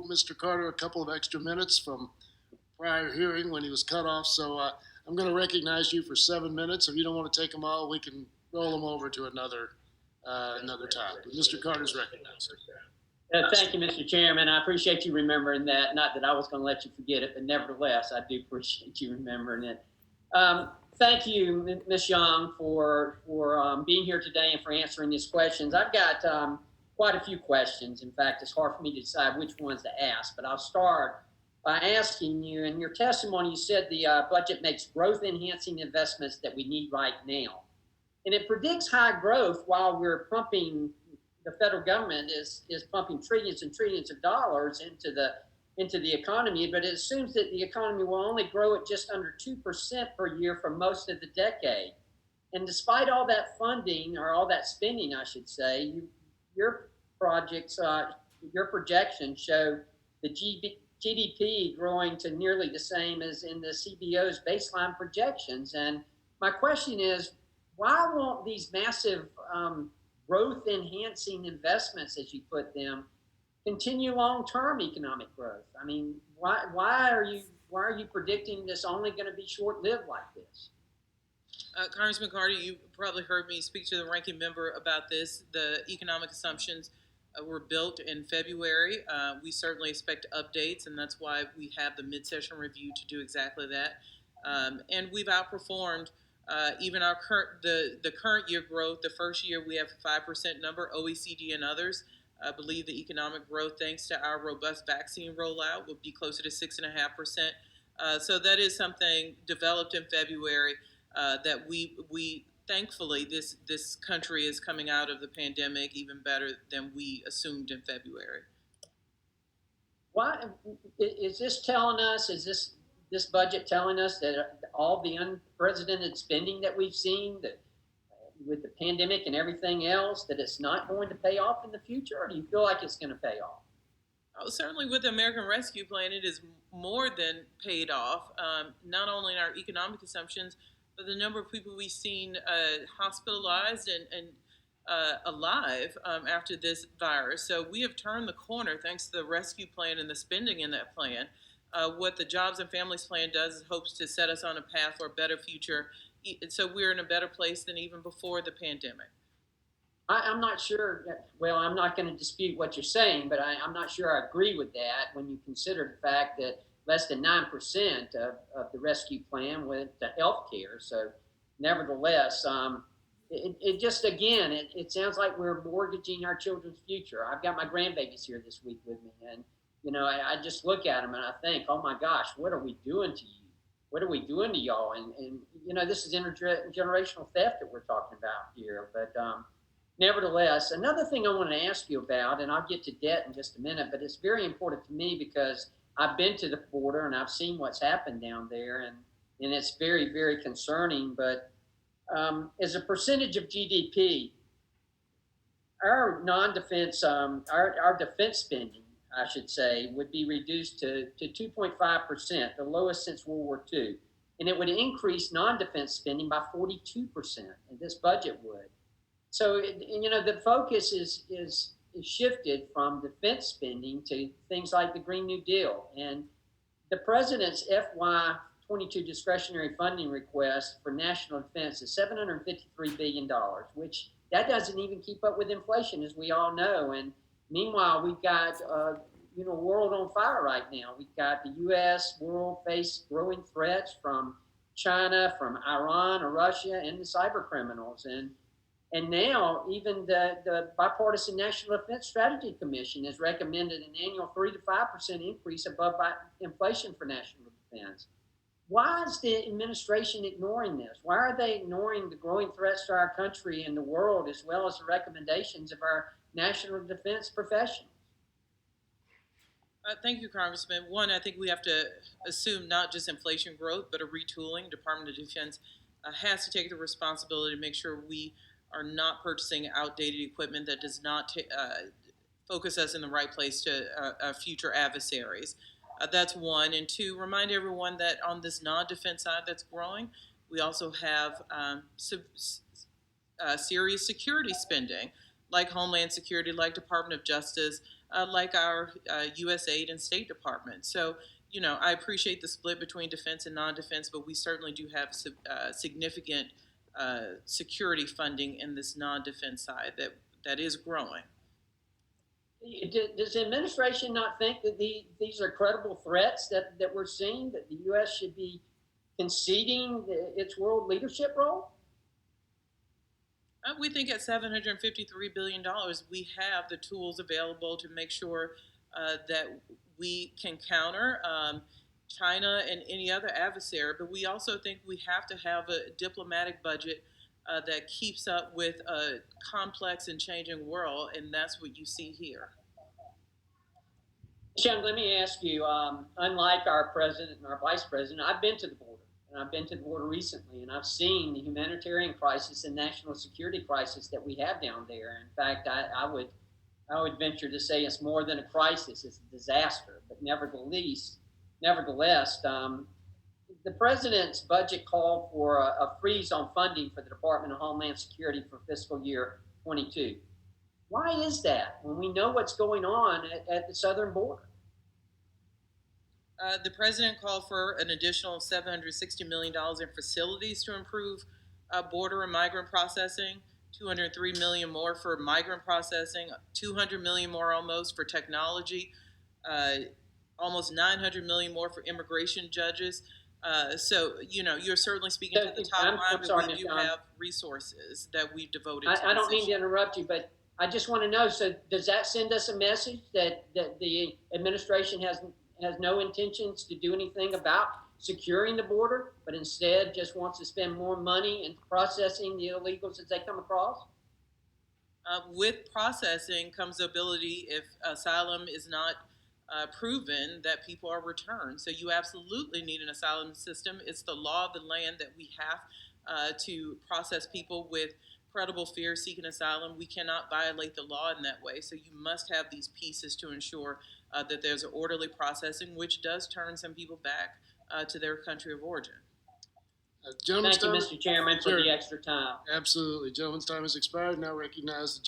Mr. Carter a couple of extra minutes from prior hearing when he was cut off. So I'm going to recognize you for 7 minutes. If you don't want to take them all, we can roll them over to another time. But Mr. Carter's recognized. Thank you, Mr. Chairman. I appreciate you remembering that. Not that I was going to let you forget it, but nevertheless, I do appreciate you remembering it. Thank you, Ms. Young, for being here today and for answering these questions. I've got quite a few questions. In fact, it's hard for me to decide which ones to ask, but I'll start by asking you, in your testimony, you said the budget makes growth-enhancing investments that we need right now. And it predicts high growth while we're pumping, the federal government is pumping trillions and trillions of dollars into the economy, but it assumes that the economy will only grow at just under 2% per year for most of the decade. And despite all that funding, or all that spending, I should say, your projects, your projections show the GDP growing to nearly the same as in the CBO's baseline projections. And my question is, why won't these massive growth-enhancing investments, as you put them, continue long-term economic growth? I mean, why are you predicting this only going to be short-lived like this? Congressman Carter, you probably heard me speak to the ranking member about this. The economic assumptions were built in February. We certainly expect updates, and that's why we have the mid-session review to do exactly that. And we've outperformed even our the current year growth. The first year we have a 5% number. OECD and others believe the economic growth, thanks to our robust vaccine rollout, will be closer to 6.5%. So that is something developed in February that we thankfully this country is coming out of the pandemic even better than we assumed in February. Why is this telling us? Is this budget telling us that all the unprecedented spending that we've seen, that with the pandemic and everything else, that it's not going to pay off in the future, or do you feel like it's going to pay off? Oh, certainly with the American Rescue Plan, it is more than paid off, not only in our economic assumptions, but the number of people we've seen hospitalized and alive after this virus. So we have turned the corner thanks to the rescue plan and the spending in that plan. What the Jobs and Families Plan does is hopes to set us on a path for a better future. So we're in a better place than even before the pandemic. I'm not sure, well, I'm not going to dispute what you're saying, but I'm not sure I agree with that when you consider the fact that less than 9% of the rescue plan went to health care. So nevertheless, it just, again, it sounds like we're mortgaging our children's future. I've got my grandbabies here this week with me, and I just look at them and I think, oh my gosh, what are we doing to you? What are we doing to y'all? And this is intergenerational theft that we're talking about here. But nevertheless, another thing I want to ask you about, and I'll get to debt in just a minute, but it's very important to me because I've been to the border and I've seen what's happened down there, and it's very, very concerning. But as a percentage of GDP, our non-defense, our defense spending, I should say, would be reduced to 2.5%, the lowest since World War II. And it would increase non-defense spending by 42%, and this budget would. So, the focus is shifted from defense spending to things like the Green New Deal. And the president's FY22 discretionary funding request for national defense is $753 billion, which that doesn't even keep up with inflation, as we all know. And meanwhile, we've got world on fire right now. We've got the U.S. world face growing threats from China, from Iran or Russia, and the cyber criminals. And now even the Bipartisan National Defense Strategy Commission has recommended an annual 3 to 5% increase above inflation for national defense. Why is the administration ignoring this? Why are they ignoring the growing threats to our country and the world, as well as the recommendations of our national defense professionals? Thank you, Congressman. One, I think we have to assume not just inflation growth, but a retooling. Department of Defense has to take the responsibility to make sure we are not purchasing outdated equipment that does not focus us in the right place to future adversaries. That's one. And two, remind everyone that on this non-defense side that's growing, we also have serious security spending, like Homeland Security, like Department of Justice, like our USAID and State Department. So, I appreciate the split between defense and non-defense, but we certainly do have significant security funding in this non-defense side that is growing. Does the administration not think that these are credible threats that we're seeing, that the U.S. should be conceding its world leadership role? We think at $753 billion, we have the tools available to make sure that we can counter China and any other adversary, but we also think we have to have a diplomatic budget that keeps up with a complex and changing world, and that's what you see here. Shem, let me ask you, unlike our president and our vice president, I've been to the border, and I've been to the border recently, and I've seen the humanitarian crisis and national security crisis that we have down there. In fact, I would venture to say it's more than a crisis, it's a disaster. But nevertheless, the president's budget called for a freeze on funding for the Department of Homeland Security for fiscal year 22. Why is that when we know what's going on at the southern border? The president called for an additional $760 million in facilities to improve border and migrant processing, $203 million more for migrant processing, $200 million more almost for technology, almost $900 million more for immigration judges. So, you're certainly speaking to the top line, but we do have resources that we've devoted to I don't mean to interrupt you, but I just want to know, so does that send us a message that the administration has no intentions to do anything about securing the border, but instead just wants to spend more money in processing the illegals as they come across? With processing comes the ability, if asylum is not proven, that people are returned. So you absolutely need an asylum system. It's the law of the land that we have to process people with credible fear seeking asylum. We cannot violate the law in that way. So you must have these pieces to ensure that there's an orderly processing, which does turn some people back to their country of origin. Thank you, Mr. Chairman, for the extra time. Absolutely. Gentleman's time has expired. Now recognize the